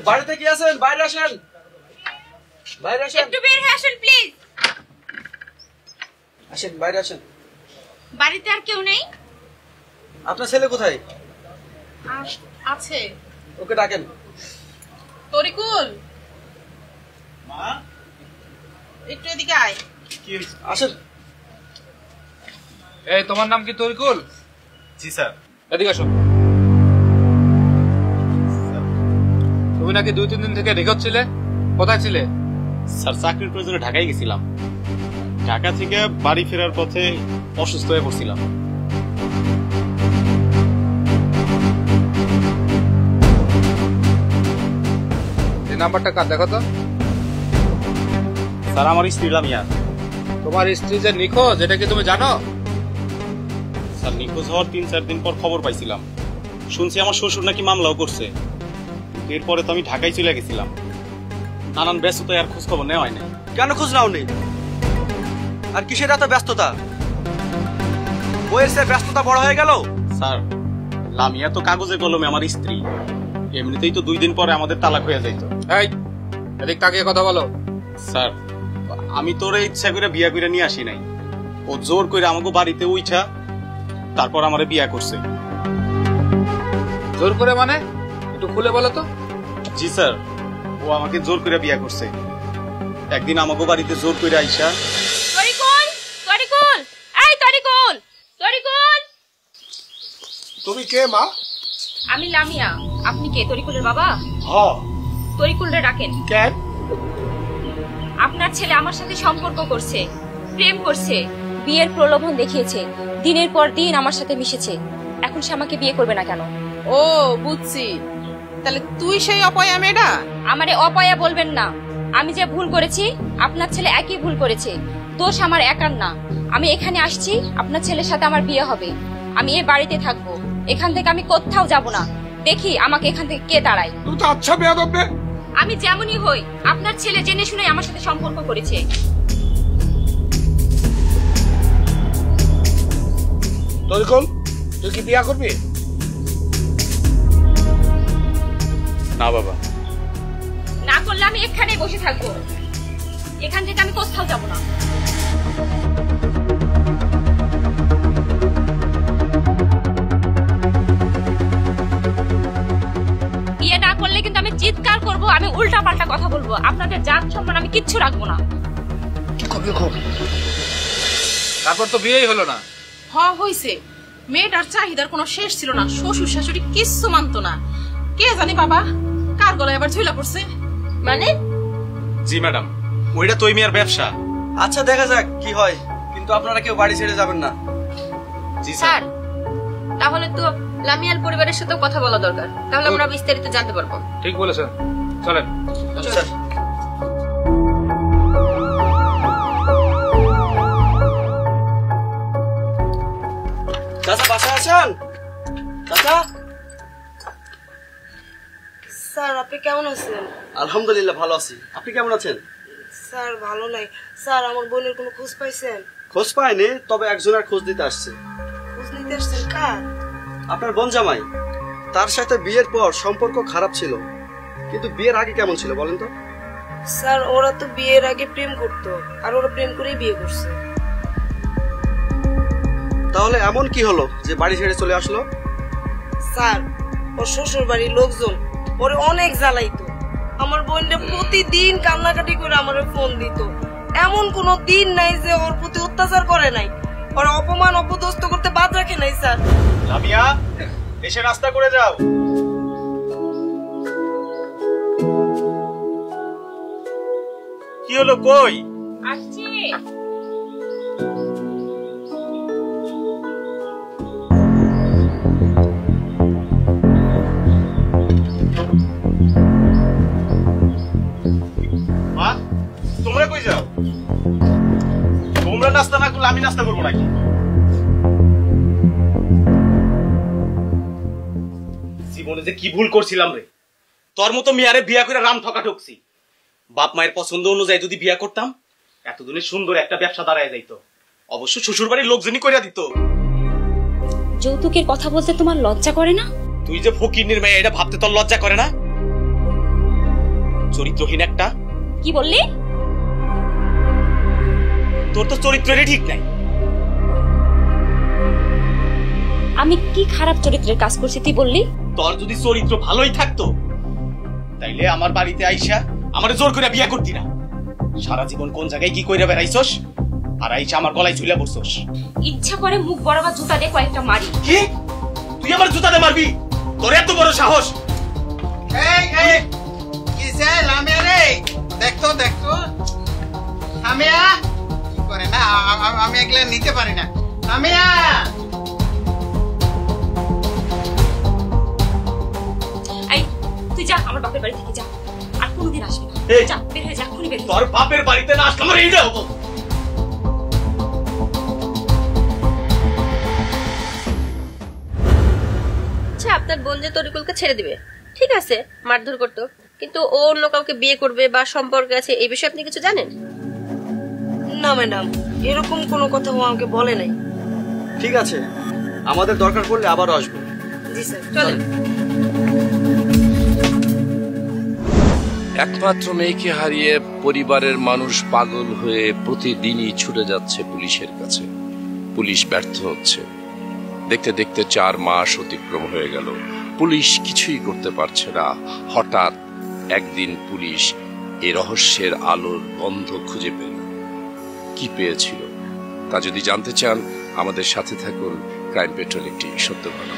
বাড়িতে কি আছেন? বাইরে আসেন, বাইরে আসেন। একটু বের হয়ে আসেন প্লিজ। আসেন, বাইরে আসেন। বাড়িতে আর কেউ নেই? আপনার ছেলে কোথায়? আছে। ওকে ডাকেন। তরিকুল, মা একটু এদিকে আয়। কি আসেন। এই তোমার নাম কি তরিকুল? জি স্যার। এদিকে আসো। তুমি নাকি 2-3 দিন থেকে রেখে ছিলে, কোথায় ছিলে? স্যার চাকরির প্রয়োজনে ঢাকায় গেছিলাম। ঢাকা থেকে বাড়ি ফেরার পথে অসুস্থ হয়ে পড়ছিলাম। এই নাম্বারটা কার, দেখো তো। স্যার আমার স্ত্রী লামিয়া। তোমার স্ত্রী যে নিখোঁজ, এটা কি তুমি জানো? স্যার নিখোঁজ হওয়ার 3-4 দিন পর খবর পাইছিলাম। শুনছি আমার শ্বশুর নাকি মামলাও করছে। এরপরে তো আমি ঢাকায় চলে গেছিলাম। নানান ব্যস্ততায় আর খোঁজ খবর নেওয়া হয় না। কেন খোঁজ নাও নেই? আর কিসের এত ব্যস্ততা? বইয়ের সে ব্যস্ততা বড় হয়ে গেল। স্যার লামিয়া তো কাগজে কলমে আমার স্ত্রী। এমনিতেই তো 2 দিন পরে আমাদের তালাক হয়ে যাইত। এই এদিক তাকিয়ে কথা বলো। স্যার আমি তোরে ইচ্ছা করে বিয়া করে নিয়ে আসি নাই। ও জোর করে আমাকে বাড়িতে উইঠা তারপর আমারে বিয়া করছে। জোর করে মানে? একটু খুলে বলো তো। জি স্যার, ও আমাকে জোর করে বিয়া করছে। একদিন আমাকে বাড়িতে জোর করে আইসা। তরিকুল, তরিকুল, এই তরিকুল, তরিকুল। তুমি কে মা? আমি লামিয়া। আপনি কে? তরিকুলের বাবা? হ্যাঁ। তরিকুলরে ডাকেন। কেন? আপনার ছেলে আমার সাথে সম্পর্ক করছে, প্রেম করছে, বিয়ের প্রলোভন দেখিয়েছে, দিনের পর দিন আমার সাথে মিশেছে। এখন সে আমাকে বিয়ে করবে না কেন? ও বুঝছি, তাহলে তুই সেই অপয়া মেয়েটা? আমারে অপয়া বলবেন না। আমি যে ভুল করেছি, আপনার ছেলে একই ভুল করেছে। দোষ আমার একার না। আমি এখানে আসছি, আপনার ছেলের সাথে আমার বিয়ে হবে। আমি এই বাড়িতে থাকবো, এখান থেকে আমি কোথাও যাব না। দেখি আমাকে এখান থেকে কে তাড়ায়। তুই তো আচ্ছা বেয়াদব বে। আমি যেমনই হই, আপনার ছেলে জেনে শুনে আমার সাথে সম্পর্ক করেছে। তরিকুল, তুই কি বিয়া করবি? না বাবা। না করলে আমি এখানেই বসে থাকবো, এখান থেকে আমি কোথাও যাব না। বিয়ে না করলে কিন্তু আমি চিৎকার করব, আমি উল্টা পাল্টা কথা বলবো। আপনাদের জাত সম্মান আমি কিচ্ছু রাখবো না। কি করবি কর। তারপর তো বিয়েই হলো না। হইছে। মেয়েটার চাহিদার কোনো শেষ ছিল না। শ্বশুর শাশুড়ি কিচ্ছু মানতো না। কে জানি বাবা কার গলায় আবার ঝুলা পড়ছে। মানে? জি ম্যাডাম, ওইটা তো মেয়ের ব্যবসা। আচ্ছা দেখা যাক কি হয়, কিন্তু আপনারা কেউ বাড়ি ছেড়ে যাবেন না। জি স্যার, তাহলে তো লামিয়ার পরিবারের সাথে কথা বলা দরকার, তাহলে আমরা বিস্তারিত জানতে পারবো। ঠিক বলেছেন, চলেন। স্যার চাচা বাসায় আছেন? চাচা। স্যার আপনি কেমন আছেন? আলহামদুলিল্লাহ ভালো আছি। আপনি কেমন আছেন? স্যার ভালো নাই। স্যার আমার বোনের কোনো খোঁজ পাইছেন? খোঁজ পাইনি, তবে একজনের খোঁজ দিতে আসছে। খোঁজ নিতে আসছেন? কার? আপনার বোন জামাই। তার সাথে বিয়ের পর সম্পর্ক খারাপ ছিল, কিন্তু বিয়ের আগে কেমন ছিল বলেন তো? স্যার ওরা তো বিয়ের আগে প্রেম করতো, আর ওরা প্রেম করেই বিয়ে করছে। তাহলে এমন কি হলো যে বাড়ি ছেড়ে চলে আসলো? স্যার ওর শ্বশুর বাড়ির লোকজন ওরে অনেক জ্বালাইতো। আমার বোনটা প্রতিদিন কান্নাকাটি করে আমার ফোন দিত। এমন কোনো দিন নাই যে ওর প্রতি অত্যাচার করে নাই, ওরা অপমান অপদস্থ করতে বাদ রাখে নাই। স্যার লামিয়া, এসে নাস্তা করে যাও। কি হলো, কই? আসছি। মা, তোমরা কই যাও? তোমরা নাস্তা না করলে আমি নাস্তা করবো নাকি? জীবনে যে কি ভুল করছিলাম রে। তোর মতো মেয়ারে বিয়া করে রাম ঠকা ঠকছি। বাপ মায়ের পছন্দ অনুযায়ী যদি বিয়া করতাম, এতদিনে সুন্দর একটা ব্যবসা দাঁড়ায় যাইতো। অবশ্য শ্বশুর বাড়ির লোকজনই কইরা দিত। যৌতুকের কথা বলতে তোমার লজ্জা করে না? তুই যে ফকিন্নির মেয়ে, এটা ভাবতে তোর লজ্জা করে না? চরিত্রহীন একটা। কি বললি? তোর তো চরিত্রেরই ঠিক নাই। আমি কি খারাপ চরিত্রের কাজ করছি তুই বললি? তোর যদি চরিত্র ভালোই থাকতো তাইলে আমার বাড়িতে আইসা আমার জোর করে বিয়া করতি না। সারা জীবন কোন জায়গায় কি কইরা বেড়াইছস, আর আইসা আমার গলায় ঝুলে পড়ছস। ইচ্ছা করে মুখ বরাবর জুতা দিয়ে কয়েকটা মারি। কি তুই আমার জুতাতে মারবি? তোর এত বড় সাহস? দেখতো সামিয়া কি করে না, আমি এগুলা নিতে পারি না। সামিয়া এই তুই যা আমার বাপের বাড়ি থেকে যা, আর কোনোদিন আসবি না। এই, যা বের হয়ে যা, এক্ষুনি বের হয়ে যা। তোর বাপের বাড়িতে না আসলে আমার এইটা হবো। আচ্ছা, আপনার বোন যে তরিকুলকে ছেড়ে দিবে, ঠিক আছে, মারধর করতো, কিন্তু ও অন্য কাউকে বিয়ে করবে বা সম্পর্কে আছে, এই বিষয়ে আপনি কিছু জানেন? না ম্যাডাম, এরকম কোনো কথা ও আমাকে বলে নাই। ঠিক আছে, আমাদের দরকার পড়লে আবারও আসবো। জি স্যার, চলেন। একমাত্র মেয়েকে হারিয়ে পরিবারের মানুষ পাগল হয়ে প্রতিদিনই ছুটে যাচ্ছে পুলিশের কাছে। পুলিশ ব্যর্থ হচ্ছে। দেখতে দেখতে 4 মাস অতিক্রম হয়ে গেল, পুলিশ কিছুই করতে পারছে না। হঠাৎ একদিন পুলিশ এই রহস্যের আলোর গন্ধ খুঁজে পেল। কি পেয়েছিল তা যদি জানতে চান, আমাদের সাথে থাকুন। ক্রাইম পেট্রোল একটি সত্য ঘটনা।